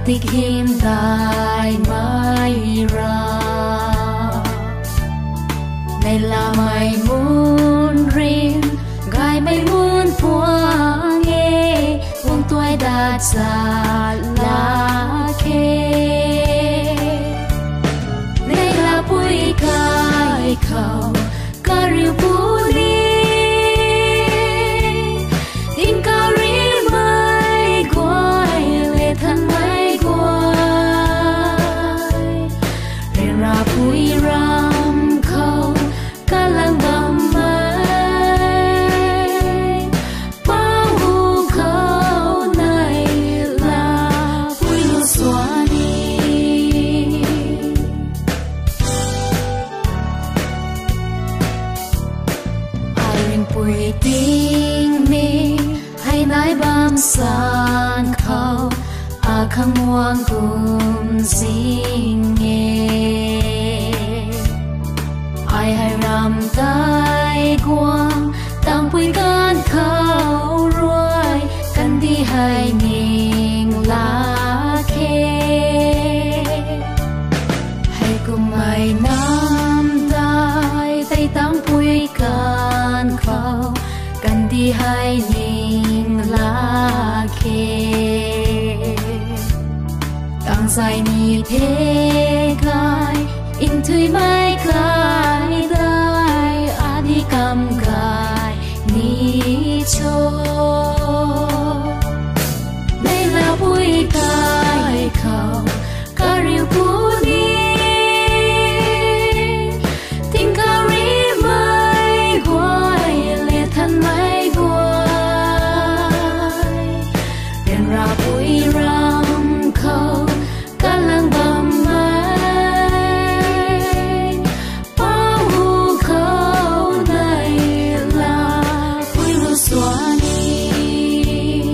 tích hiện tại mãi ra này là mày muốn riêng gai mày muốn phua nghe buông tuổi đã xa lá khê này là bụi cài khẩu cà riu bù đi tin cà ri mai quay lệ thân mai quay để ra bụi ram khẩu cả lăng đầm mai bao khẩu này là bụi lúa xóa đi ai bụi tình mi hay nái bám san khẩu à khăng muang cùng dinh nghe ai hay ram tai quang tang pui gan khâu ruồi căn đi hay nghiêng lá khê hay cùng mày nam tai tay tang pui gan khâu căn đi hay nghiêng lá khê tang dài ni thế gai in thui mai gai dai adi kam gai ni cho đây là bụi cài khẩu cà riu bù đi tình cà ri mai quay lệ thân mai quay đèn ra bụi ram khẩu cả lăng bầm mai bao khẩu này là bụi lúa xóa đi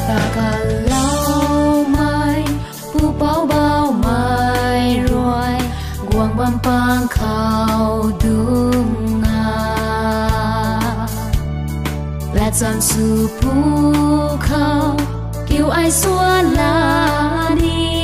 ta cả lâu mai bu bao bao mai rồi quang băm pang khẩu đúng là chọn sự phù khẩu kêu ai xóa lá đi